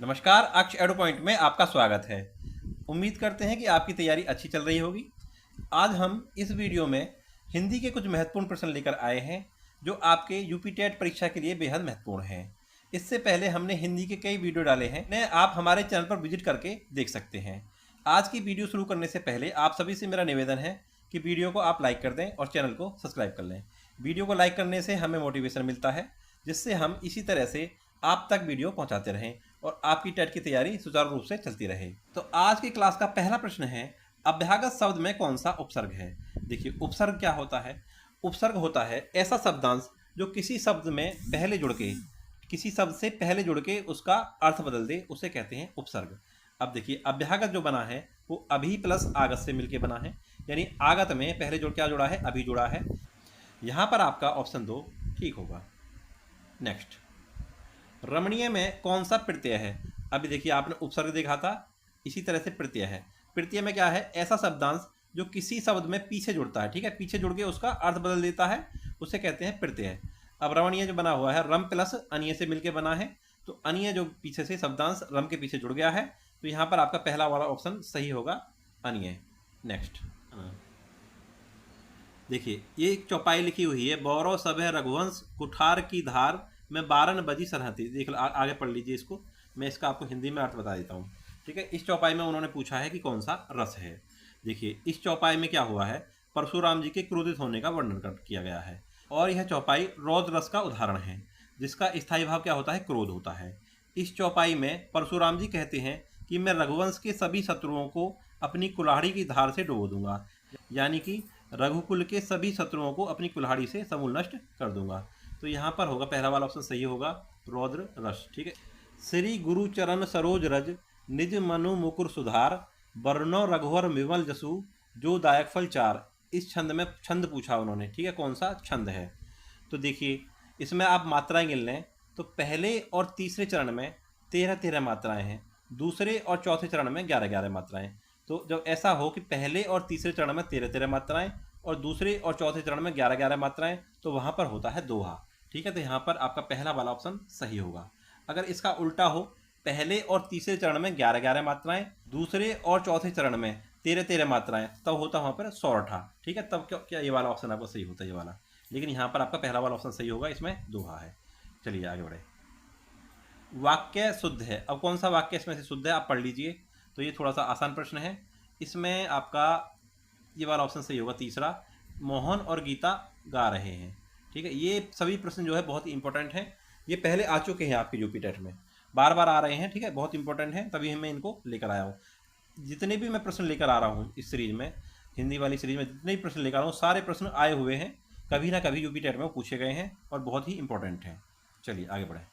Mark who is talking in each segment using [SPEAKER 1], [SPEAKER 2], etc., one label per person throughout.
[SPEAKER 1] नमस्कार, अक्ष एडो पॉइंट में आपका स्वागत है। उम्मीद करते हैं कि आपकी तैयारी अच्छी चल रही होगी। आज हम इस वीडियो में हिंदी के कुछ महत्वपूर्ण प्रश्न लेकर आए हैं जो आपके यूपी टेट परीक्षा के लिए बेहद महत्वपूर्ण हैं। इससे पहले हमने हिंदी के कई वीडियो डाले हैं, उन्हें आप हमारे चैनल पर विजिट करके देख सकते हैं। आज की वीडियो शुरू करने से पहले आप सभी से मेरा निवेदन है कि वीडियो को आप लाइक कर दें और चैनल को सब्सक्राइब कर लें। वीडियो को लाइक करने से हमें मोटिवेशन मिलता है, जिससे हम इसी तरह से आप तक वीडियो पहुंचाते रहें और आपकी टेट की तैयारी सुचारू रूप से चलती रहे। तो आज की क्लास का पहला प्रश्न है, अभ्यागत शब्द में कौन सा उपसर्ग है। देखिए, उपसर्ग क्या होता है। उपसर्ग होता है ऐसा शब्दांश जो किसी शब्द में पहले जुड़ के, किसी शब्द से पहले जुड़ के उसका अर्थ बदल दे, उसे कहते हैं उपसर्ग। अब देखिए, अभ्यागत जो बना है वो अभी प्लस आगत से मिलकर बना है, यानी आगत में पहले क्या जुड़ा है, अभी जुड़ा है। यहाँ पर आपका ऑप्शन 2 ठीक होगा। नेक्स्ट, रमणीय में कौन सा प्रत्यय है। अभी देखिए, आपने उपसर्ग देखा था, इसी तरह से प्रत्यय है। प्रत्यय में क्या है, ऐसा शब्दांश जो किसी शब्द में पीछे जुड़ता है, ठीक है, पीछे जुड़ के उसका अर्थ बदल देता है, उसे कहते हैं प्रत्यय। अब रमणीय जो बना हुआ है, रम प्लस अनीय से मिलकर बना है, तो अनीय जो पीछे से शब्दांश रम के पीछे जुड़ गया है, तो यहाँ पर आपका पहला वाला ऑप्शन सही होगा, अनीय। नेक्स्ट देखिए, ये एक चौपाई लिखी हुई है, बौरव सभय रघुवंश कुठार की धार में बारन बजी सरहती। देख लो, आगे पढ़ लीजिए इसको, मैं इसका आपको हिंदी में अर्थ बता देता हूँ। ठीक है, इस चौपाई में उन्होंने पूछा है कि कौन सा रस है। देखिए, इस चौपाई में क्या हुआ है, परशुराम जी के क्रोधित होने का वर्णन किया गया है, और यह चौपाई रौद्र रस का उदाहरण है, जिसका स्थायी भाव क्या होता है, क्रोध होता है। इस चौपाई में परशुराम जी कहते हैं कि मैं रघुवंश के सभी शत्रुओं को अपनी कुल्हाड़ी की धार से डुबो दूंगा, यानी कि रघुकुल के सभी शत्रुओं को अपनी कुल्हाड़ी से समूल नष्ट कर दूंगा। तो यहाँ पर होगा पहला वाला ऑप्शन सही होगा, रौद्र रस। ठीक है, श्री गुरु चरण सरोज रज निज मनु मुकुर सुधार वर्णो रघुवर विमल जसु जो दायक फल चार। इस छंद में छंद पूछा उन्होंने, ठीक है, कौन सा छंद है। तो देखिए, इसमें आप मात्राएं गिन लें तो पहले और तीसरे चरण में 13-13 मात्राएं हैं, दूसरे और चौथे चरण में 11-11 मात्राएं। तो जब ऐसा हो कि पहले और तीसरे चरण में 13-13 मात्राएं और दूसरे और चौथे चरण में 11-11 मात्राएं, तो वहां पर होता है दोहा। ठीक है, तो यहाँ पर आपका पहला वाला ऑप्शन सही होगा। अगर इसका उल्टा हो, पहले और तीसरे चरण में 11-11 मात्राएं, दूसरे और चौथे चरण में 13-13 मात्राएं, तब होता वहां पर सौरठा। ठीक है, तब क्या ये वाला ऑप्शन आपका सही होता है, ये वाला। लेकिन यहाँ पर आपका पहला वाला ऑप्शन सही होगा, इसमें दोहा है। चलिए आगे बढ़े। वाक्य शुद्ध है। अब कौन सा वाक्य इसमें से शुद्ध है, आप पढ़ लीजिए। तो ये थोड़ा सा आसान प्रश्न है, इसमें आपका ये वाला ऑप्शन सही होगा, तीसरा, मोहन और गीता गा रहे हैं। ठीक है, ये सभी प्रश्न जो है बहुत ही इंपॉर्टेंट हैं, ये पहले आ चुके हैं आपके यूपी टेट में, बार बार आ रहे हैं। ठीक है, बहुत इंपॉर्टेंट है, तभी मैं इनको लेकर आया हूँ। जितने भी मैं प्रश्न लेकर आ रहा हूँ इस सीरीज में, हिंदी वाली सीरीज में जितने भी प्रश्न लेकर आ रहा हूँ, सारे प्रश्न आए हुए हैं, कभी ना कभी यूपी टेट में पूछे गए हैं और बहुत ही इंपॉर्टेंट हैं। चलिए आगे बढ़ें।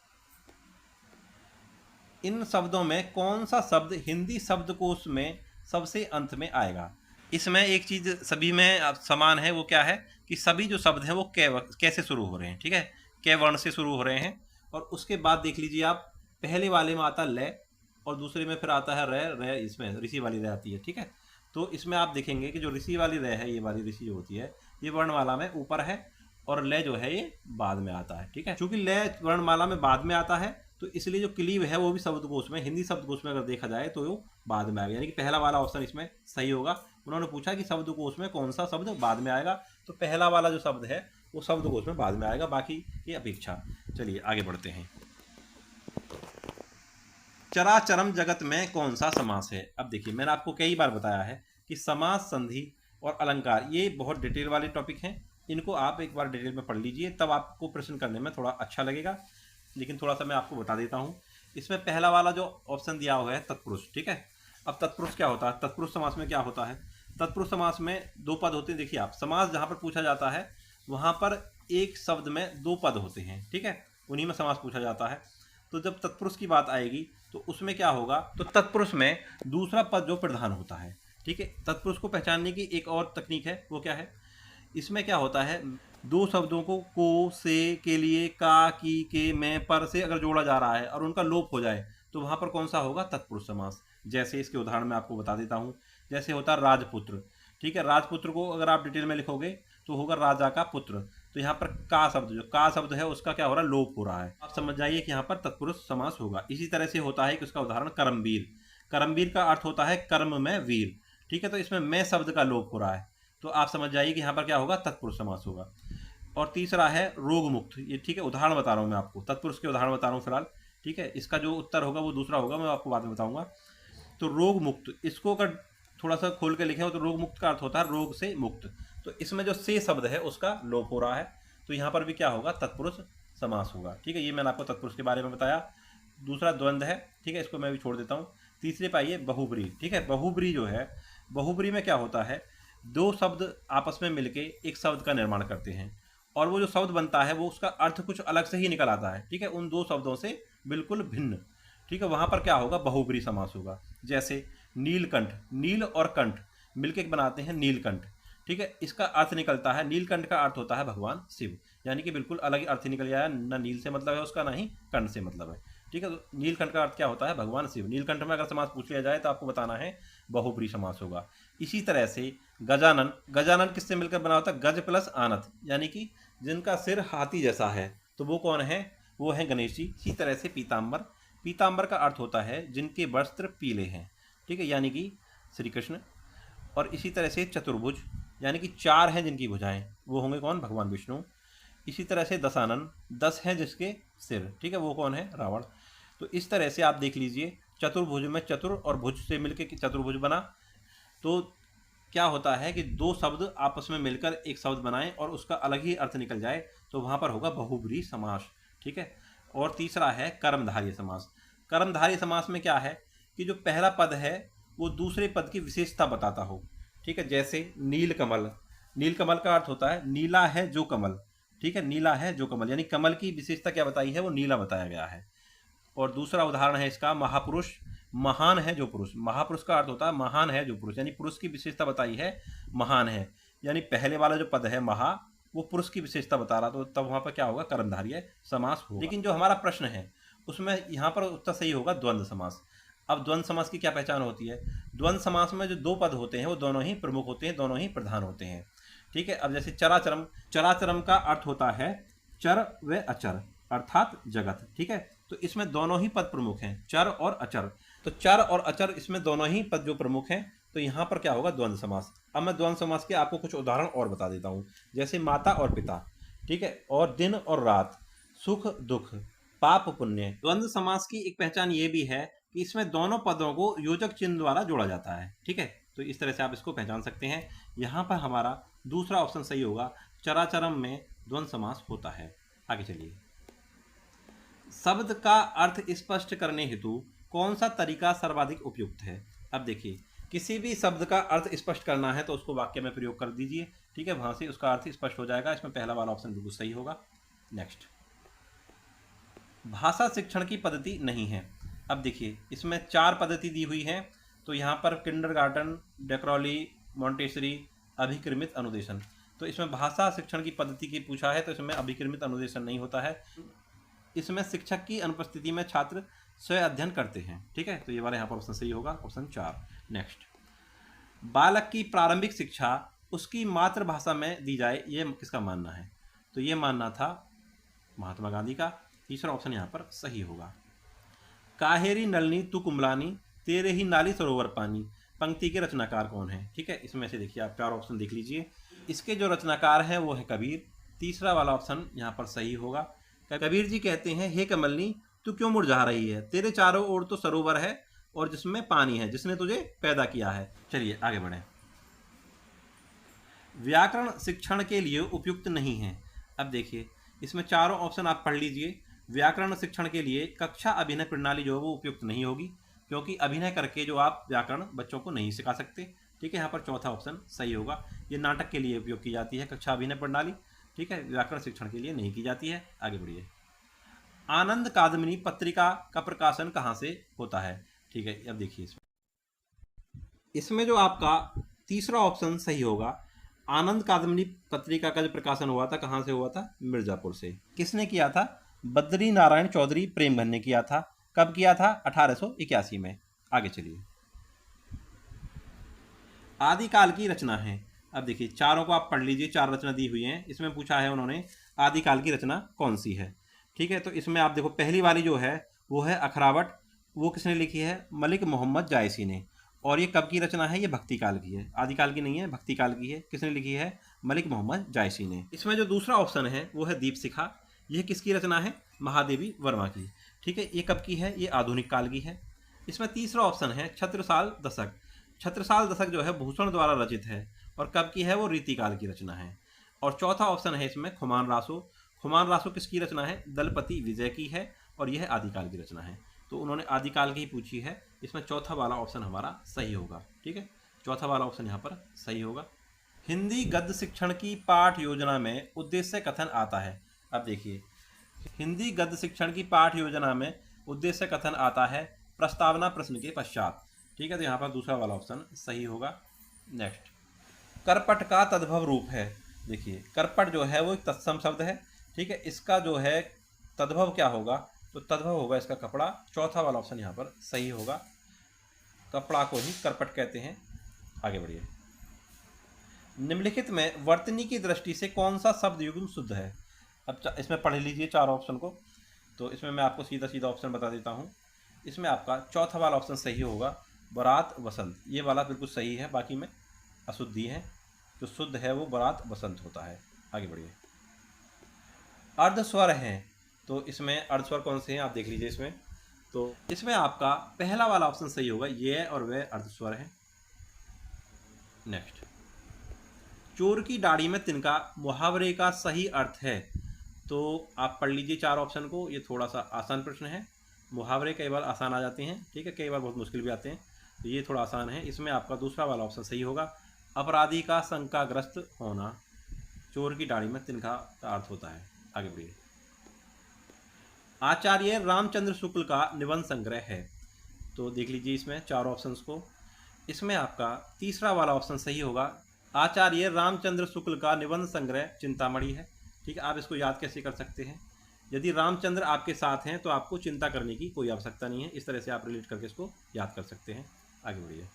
[SPEAKER 1] इन शब्दों में कौन सा शब्द हिंदी शब्दकोश में सबसे अंत में आएगा। इसमें एक चीज़ सभी में समान है, वो क्या है कि सभी जो शब्द हैं वो कैसे शुरू हो रहे हैं। ठीक है, कै वर्ण से शुरू हो रहे हैं, और उसके बाद देख लीजिए आप, पहले वाले में आता लय और दूसरे में फिर आता है रे, इसमें ऋषि वाली रे आती है। ठीक है, तो इसमें आप देखेंगे कि जो ऋषि वाली रे है, ये वाली ऋषि जो होती है, ये वर्णमाला में ऊपर है, और लय जो है ये बाद में आता है। ठीक है, चूंकि लय वर्णमाला में बाद में आता है, तो इसलिए जो क्लीव है वो भी शब्दकोश में, हिंदी शब्दकोश में अगर देखा जाए तो वो बाद में आएगा, यानी कि पहला वाला ऑप्शन इसमें सही होगा। उन्होंने पूछा कि शब्दकोश में कौन सा शब्द बाद में आएगा, तो पहला वाला जो शब्द है वो शब्दकोश में बाद में आएगा, बाकी ये अपेक्षा। चलिए आगे बढ़ते हैं। चराचरम जगत में कौन सा समास है। अब देखिए, मैंने आपको कई बार बताया है कि समास, संधि और अलंकार ये बहुत डिटेल वाले टॉपिक हैं, इनको आप एक बार डिटेल में पढ़ लीजिए, तब आपको प्रश्न करने में थोड़ा अच्छा लगेगा। लेकिन थोड़ा सा मैं आपको बता देता हूँ। इसमें पहला वाला जो ऑप्शन दिया हुआ है तत्पुरुष। ठीक है, अब तत्पुरुष क्या होता है, तत्पुरुष समास में क्या होता है, तत्पुरुष समास में 2 पद होते हैं। देखिए आप, समास जहाँ पर पूछा जाता है वहाँ पर एक शब्द में 2 पद होते हैं। ठीक है, उन्हीं में समास पूछा जाता है। तो जब तत्पुरुष की बात आएगी तो उसमें क्या होगा, तो तत्पुरुष में दूसरा पद जो प्रधान होता है। ठीक है, तत्पुरुष को पहचानने की एक और तकनीक है, वो क्या है, इसमें क्या होता है, 2 शब्दों को से, के लिए, का, की, के, में, पर से अगर जोड़ा जा रहा है और उनका लोप हो जाए, तो वहाँ पर कौन सा होगा, तत्पुरुष समास। जैसे इसके उदाहरण मैं आपको बता देता हूँ। जैसे होता है राजपुत्र। ठीक है, राजपुत्र को अगर आप डिटेल में लिखोगे तो होगा राजा का पुत्र। तो यहाँ पर का शब्द, जो का शब्द है उसका क्या हो रहा है, लोप हो रहा है। आप समझ जाइए कि यहाँ पर तत्पुरुष समास होगा। इसी तरह से होता है कि उसका उदाहरण कर्मवीर। कर्मवीर का अर्थ होता है कर्म में वीर, ठीक है, तो इसमें मैं शब्द का लोप हो रहा है, तो आप समझ जाइए कि यहाँ पर क्या होगा, तत्पुरुष समास होगा। और तीसरा है रोग मुक्त, ये ठीक है, उदाहरण बता रहा हूँ मैं आपको, तत्पुरुष के उदाहरण बता रहा हूँ फिलहाल, ठीक है। इसका जो उत्तर होगा वो दूसरा होगा, मैं आपको बाद में बताऊंगा। तो रोग मुक्त, इसको अगर थोड़ा सा खोल के लिखे हो तो रोग मुक्त का अर्थ होता है रोग से मुक्त। तो इसमें जो से शब्द है उसका लोप हो रहा है, तो यहाँ पर भी क्या होगा, तत्पुरुष समास होगा, ठीक है। ये मैंने आपको तत्पुरुष के बारे में बताया। दूसरा द्वंद्व है, ठीक है, इसको मैं भी छोड़ देता हूँ। तीसरे पाइए बहुब्री, ठीक है। बहुब्री जो है, बहुब्री में क्या होता है, दो शब्द आपस में मिलके एक शब्द का निर्माण करते हैं, और वो जो शब्द बनता है वो उसका अर्थ कुछ अलग से ही निकल आता है, ठीक है, उन दो शब्दों से बिल्कुल भिन्न, ठीक है। वहाँ पर क्या होगा, बहुब्री समास होगा। जैसे नीलकंठ, नील और कंठ मिलके बनाते हैं नीलकंठ, ठीक है। इसका अर्थ निकलता है, नीलकंठ का अर्थ होता है भगवान शिव, यानी कि बिल्कुल अलग अर्थ निकल जाए, ना नील से मतलब है उसका, ना ही कंठ से मतलब है, ठीक है। तो नीलकंठ का अर्थ क्या होता है, भगवान शिव। नीलकंठ में अगर समास पूछ लिया जाए तो आपको बताना है बहुब्री समास होगा। इसी तरह से गजानन, गजानन किससे मिलकर बना होता है, गज प्लस आनत, यानी कि जिनका सिर हाथी जैसा है, तो वो कौन है, वो है गणेश जी। इसी तरह से पीताम्बर, पीताम्बर का अर्थ होता है जिनके वस्त्र पीले हैं, ठीक है, यानी कि श्री कृष्ण। और इसी तरह से चतुर्भुज, यानी कि चार हैं जिनकी भुजाएं, वो होंगे कौन, भगवान विष्णु। इसी तरह से दशानन, 10 हैं जिसके सिर, ठीक है, वो कौन है, रावण। तो इस तरह से आप देख लीजिए, चतुर्भुज में चतुर और भुज से मिलकर चतुर्भुज बना। तो क्या होता है कि दो शब्द आपस में मिलकर एक शब्द बनाएं और उसका अलग ही अर्थ निकल जाए, तो वहाँ पर होगा बहुब्री समास, ठीक है। और तीसरा है कर्मधारय समास। कर्मधारय समास में क्या है कि जो पहला पद है वो दूसरे पद की विशेषता बताता हो, ठीक है। जैसे नीलकमल, नीलकमल का अर्थ होता है नीला है जो कमल, ठीक है, नीला है जो कमल, यानी कमल की विशेषता क्या बताई है, वो नीला बताया गया है। और दूसरा उदाहरण है इसका महापुरुष, महान है जो पुरुष, महापुरुष का अर्थ होता है महान है जो पुरुष, यानी पुरुष की विशेषता बताई है, महान है, यानी पहले वाला जो पद है महा, वो पुरुष की विशेषता बता रहा, तो तब वहाँ पर क्या होगा, कर्मधारय समास होगा। लेकिन जो हमारा प्रश्न है उसमें यहाँ पर उत्तर सही होगा द्वंद्व समास। अब द्वंद्व समास की क्या पहचान होती है, द्वंद्व समास में जो दो पद होते हैं वो दोनों ही प्रमुख होते हैं, दोनों ही प्रधान होते हैं, ठीक है। अब जैसे चराचरम, चराचरम का अर्थ होता है चर व अचर, अर्थात जगत, ठीक है। तो इसमें दोनों ही पद प्रमुख हैं, चर और अचर। तो चर और अचर, इसमें दोनों ही पद जो प्रमुख हैं, तो यहाँ पर क्या होगा, द्वंद्व समास। अब मैं द्वंद्व समास के आपको कुछ उदाहरण और बता देता हूँ। जैसे माता और पिता, ठीक है, और दिन और रात, सुख दुख, पाप पुण्य। द्वंद्व समास की एक पहचान ये भी है कि इसमें दोनों पदों को योजक चिन्ह द्वारा जोड़ा जाता है, ठीक है। तो इस तरह से आप इसको पहचान सकते हैं। यहाँ पर हमारा दूसरा ऑप्शन सही होगा, चराचरम में द्वंद्व समास होता है। आगे चलिए, शब्द का अर्थ स्पष्ट करने हेतु कौन सा तरीका सर्वाधिक उपयुक्त है। अब देखिए, किसी भी शब्द का अर्थ स्पष्ट करना है तो उसको वाक्य में प्रयोग कर दीजिए, ठीक है, वहां से उसका अर्थ स्पष्ट हो जाएगा। इसमें पहला वाला ऑप्शन बिल्कुल सही होगा। नेक्स्ट, भाषा शिक्षण की पद्धति नहीं है। अब देखिए, इसमें 4 पद्धति दी हुई है, तो यहाँ पर किंडरगार्टन, डेक्रोली, मॉन्टेसरी, अभिक्रमित अनुदेशन। तो इसमें भाषा शिक्षण की पद्धति की पूछा है, तो इसमें अभिक्रमित अनुदेशन नहीं होता है। इसमें शिक्षक की अनुपस्थिति में छात्र स्वयं अध्ययन करते हैं, ठीक है, तो ये वाला यहाँ पर ऑप्शन सही होगा, ऑप्शन 4। नेक्स्ट, बालक की प्रारंभिक शिक्षा उसकी मातृभाषा में दी जाए, ये किसका मानना है, तो ये मानना था महात्मा गांधी का। तीसरा ऑप्शन यहाँ पर सही होगा। काहेरी नलनी तू कुमलानी, तेरे ही नाली सरोवर पानी, पंक्ति के रचनाकार कौन है, ठीक है। इसमें से देखिए, आप 4 ऑप्शन देख लीजिए। इसके जो रचनाकार हैं वो है कबीर। तीसरा वाला ऑप्शन यहाँ पर सही होगा। कबीर जी कहते हैं, हे कमलनी तू क्यों मुरझा रही है, तेरे चारों ओर तो सरोवर है और जिसमें पानी है, जिसने तुझे पैदा किया है। चलिए आगे बढ़ें। व्याकरण शिक्षण के लिए उपयुक्त नहीं है। अब देखिए, इसमें चारों ऑप्शन आप पढ़ लीजिए। व्याकरण शिक्षण के लिए कक्षा अभिनय प्रणाली जो है वो उपयुक्त नहीं होगी, क्योंकि अभिनय करके जो आप व्याकरण बच्चों को नहीं सिखा सकते, ठीक है। यहाँ पर चौथा ऑप्शन सही होगा। ये नाटक के लिए उपयोग की जाती है कक्षा अभिनय प्रणाली, ठीक है, व्याकरण शिक्षण के लिए नहीं की जाती है। आगे बढ़िए। आनंद कादम्बिनी पत्रिका का प्रकाशन कहाँ से होता है, ठीक है। अब देखिए, इसमें जो आपका तीसरा ऑप्शन सही होगा। आनंद कादम्बिनी पत्रिका का जो प्रकाशन हुआ था, कहाँ से हुआ था, मिर्जापुर से। किसने किया था, बद्री नारायण चौधरी प्रेमघन ने किया था। कब किया था, 1881 में। आगे चलिए, आदिकाल की रचना है। अब देखिए चारों को आप पढ़ लीजिए, 4 रचना दी हुई हैं। इसमें पूछा है उन्होंने आदिकाल की रचना कौन सी है। ठीक है, तो इसमें आप देखो पहली वाली जो है वो है अखरावट। वो किसने लिखी है? मलिक मोहम्मद जायसी ने। और ये कब की रचना है? ये भक्ति काल की है, आदिकाल की नहीं है, भक्ति काल की है। किसने लिखी है? मलिक मोहम्मद जायसी ने। इसमें जो दूसरा ऑप्शन है वो है दीप शिखा। यह किसकी रचना है? महादेवी वर्मा की। ठीक है, ये कब की है? ये आधुनिक काल की है। इसमें तीसरा ऑप्शन है छत्रसाल दशक। छत्रसाल दशक जो है भूषण द्वारा रचित है और कब की है? वो रीतिकाल की रचना है। और चौथा ऑप्शन है इसमें खुमान रासो। खुमान रासो किसकी रचना है? दलपति विजय की है और यह आदिकाल की रचना है। तो उन्होंने आदिकाल की ही पूछी है। इसमें चौथा वाला ऑप्शन हमारा सही होगा। ठीक है, चौथा वाला ऑप्शन यहाँ पर सही होगा। हिंदी गद्य शिक्षण की पाठ योजना में उद्देश्य कथन आता है। अब देखिए हिंदी गद्य शिक्षण की पाठ योजना में उद्देश्य कथन आता है प्रस्तावना प्रश्न के पश्चात। ठीक है, तो यहाँ पर दूसरा वाला ऑप्शन सही होगा। नेक्स्ट, करपट का तद्भव रूप है। देखिए करपट जो है वो एक तत्सम शब्द है। ठीक है, इसका जो है तद्भव क्या होगा? तो तद्भव होगा इसका कपड़ा। चौथा वाला ऑप्शन यहाँ पर सही होगा, कपड़ा को ही करपट कहते हैं। आगे बढ़िए। निम्नलिखित में वर्तनी की दृष्टि से कौन सा शब्द युग्म शुद्ध है? अब इसमें पढ़ लीजिए 4 ऑप्शन को। तो इसमें मैं आपको सीधा सीधा ऑप्शन बता देता हूँ। इसमें आपका चौथा वाला ऑप्शन सही होगा, बरात वसंत। ये वाला बिल्कुल सही है, बाकी में अशुद्धि है। जो शुद्ध है वो बरात वसंत होता है। आगे बढ़िए। अर्धस्वर हैं, तो इसमें अर्धस्वर कौन से हैं आप देख लीजिए इसमें। तो इसमें आपका पहला वाला ऑप्शन सही होगा, ये और वह अर्धस्वर है। नेक्स्ट, चोर की दाढ़ी में तिनका मुहावरे का सही अर्थ है। तो आप पढ़ लीजिए 4 ऑप्शन को। ये थोड़ा सा आसान प्रश्न है। मुहावरे कई बार आसान आ जाते हैं, ठीक है, कई बार बहुत मुश्किल भी आते हैं। तो ये थोड़ा आसान है। इसमें आपका दूसरा वाला ऑप्शन सही होगा, अपराधी का शंकाग्रस्त होना। चोर की दाढ़ी में तिनका का अर्थ होता है। आगे बढ़िए। आचार्य रामचंद्र शुक्ल का निबंध संग्रह है। तो देख लीजिए इसमें 4 ऑप्शंस को। इसमें आपका तीसरा वाला ऑप्शन सही होगा, आचार्य रामचंद्र शुक्ल का निबंध संग्रह चिंतामणि है। ठीक है, आप इसको याद कैसे कर सकते हैं? यदि रामचंद्र आपके साथ हैं तो आपको चिंता करने की कोई आवश्यकता नहीं है। इस तरह से आप रिलेट करके इसको याद कर सकते हैं। आगे बढ़िए।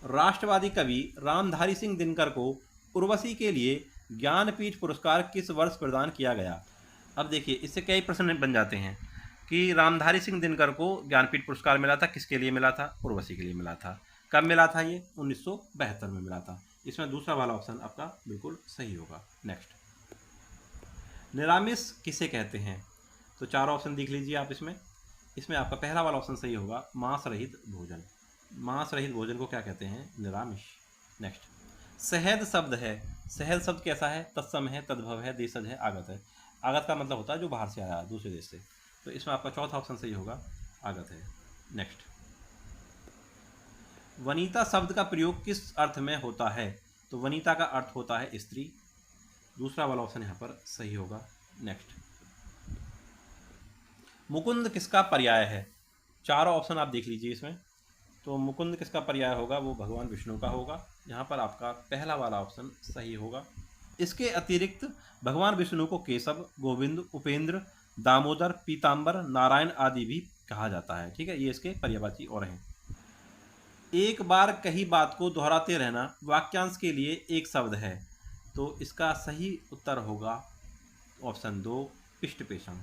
[SPEAKER 1] राष्ट्रवादी कवि रामधारी सिंह दिनकर को उर्वशी के लिए ज्ञानपीठ पुरस्कार किस वर्ष प्रदान किया गया? अब देखिए इससे कई प्रश्न बन जाते हैं कि रामधारी सिंह दिनकर को ज्ञानपीठ पुरस्कार मिला था, किसके लिए मिला था? उर्वशी के लिए मिला था। कब मिला था? ये 1972 में मिला था। इसमें दूसरा वाला ऑप्शन आपका बिल्कुल सही होगा। नेक्स्ट, निरामिष किसे कहते हैं? तो 4 ऑप्शन देख लीजिए आप इसमें। इसमें आपका पहला वाला ऑप्शन सही होगा, मांस रहित भोजन। मांस रहित भोजन को क्या कहते हैं? निरामिष। नेक्स्ट, सहद शब्द है। सहद शब्द कैसा है? तत्सम है, तद्भव है, देशज है, आगत है। आगत का मतलब होता है जो बाहर से आया दूसरे देश से। तो इसमें आपका चौथा ऑप्शन सही होगा, आगत है। नेक्स्ट, वनिता शब्द का प्रयोग किस अर्थ में होता है? तो वनिता का अर्थ होता है स्त्री। दूसरा वाला ऑप्शन यहाँ पर सही होगा। नेक्स्ट, मुकुंद किसका पर्याय है? 4 ऑप्शन आप देख लीजिए इसमें। तो मुकुंद किसका पर्याय होगा? वो भगवान विष्णु का होगा। यहाँ पर आपका पहला वाला ऑप्शन सही होगा। इसके अतिरिक्त भगवान विष्णु को केशव, गोविंद, उपेंद्र, दामोदर, पीताम्बर, नारायण आदि भी कहा जाता है। ठीक है, ये इसके पर्यायवाची और हैं। एक बार कही बात को दोहराते रहना वाक्यांश के लिए एक शब्द है। तो इसका सही उत्तर होगा ऑप्शन 2, पिष्टपेषण।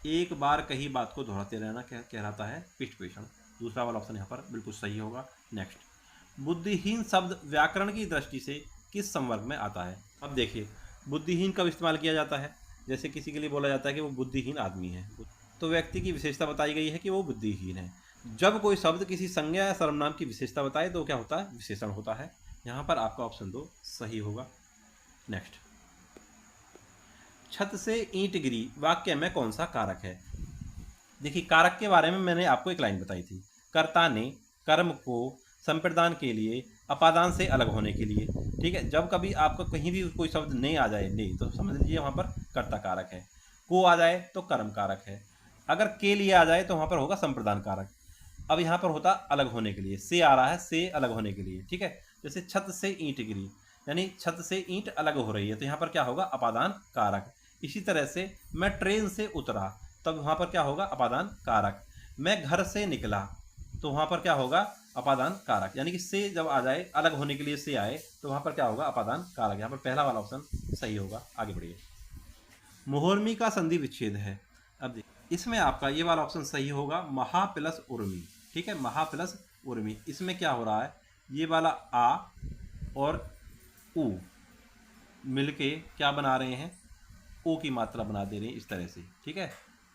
[SPEAKER 1] एक बार कही बात को दोहराते रहना क्या कहलाता है? पिष्टपेषण। दूसरा वाला ऑप्शन यहाँ पर बिल्कुल सही होगा। नेक्स्ट, बुद्धिहीन शब्द व्याकरण की दृष्टि से किस संवर्ग में आता है? अब देखिए बुद्धिहीन कब इस्तेमाल किया जाता है? जैसे किसी के लिए बोला जाता है कि वो बुद्धिहीन आदमी है, तो व्यक्ति की विशेषता बताई गई है कि वो बुद्धिहीन है। जब कोई शब्द किसी संज्ञा या सर्वनाम की विशेषता बताए तो क्या होता है? विशेषण होता है। यहाँ पर आपका ऑप्शन 2 सही होगा। नेक्स्ट, छत से ईंट गिरी वाक्य में कौन सा कारक है? देखिए कारक के बारे में मैंने आपको एक लाइन बताई थी, कर्ता ने कर्म को संप्रदान के लिए अपादान से अलग होने के लिए। ठीक है, जब कभी आपका कहीं भी कोई शब्द नहीं आ जाए, नहीं, तो समझ लीजिए वहाँ पर कर्ता कारक है। को आ जाए तो कर्म कारक है। अगर के लिए आ जाए तो वहाँ पर होगा संप्रदान कारक। अब यहाँ पर होता अलग होने के लिए, से आ रहा है, से अलग होने के लिए। ठीक है, जैसे छत से ईंट गिरी, यानी छत से ईंट अलग हो रही है, तो यहाँ पर क्या होगा? अपादान कारक। इसी तरह से मैं ट्रेन से उतरा, तब वहाँ पर क्या होगा? अपादान कारक। मैं घर से निकला, तो वहाँ पर क्या होगा? अपादान कारक, यानी कि से जब आ जाए, अलग होने के लिए से आए, तो वहाँ पर क्या होगा, अपादान कारक। यहाँ पर पहला वाला ऑप्शन सही होगा। आगे बढ़िए। मुहुर्मी का संधि विच्छेद है। अब देखिए इसमें आपका ये वाला ऑप्शन सही होगा, महा प्लस उर्मी। ठीक है, महा प्लस उर्मी। इसमें क्या हो रहा है, ये वाला आ और उ मिलके क्या बना रहे हैं, ओ की मात्रा बना दे रहे हैं इस तरह से। ठीक है,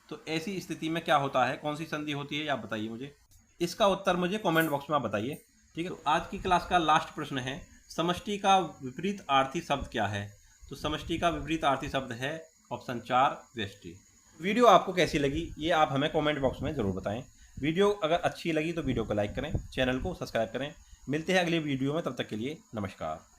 [SPEAKER 1] तो ऐसी स्थिति में क्या होता है, कौन सी संधि होती है, आप बताइए मुझे। इसका उत्तर मुझे कमेंट बॉक्स में आप बताइए। ठीक है, तो आज की क्लास का लास्ट प्रश्न है, समष्टि का विपरीत आर्थी शब्द क्या है। तो समष्टि का विपरीत आर्थी शब्द है ऑप्शन 4 व्यष्टि। वीडियो आपको कैसी लगी ये आप हमें कमेंट बॉक्स में ज़रूर बताएं। वीडियो अगर अच्छी लगी तो वीडियो को लाइक करें, चैनल को सब्सक्राइब करें। मिलते हैं अगली वीडियो में, तब तक के लिए नमस्कार।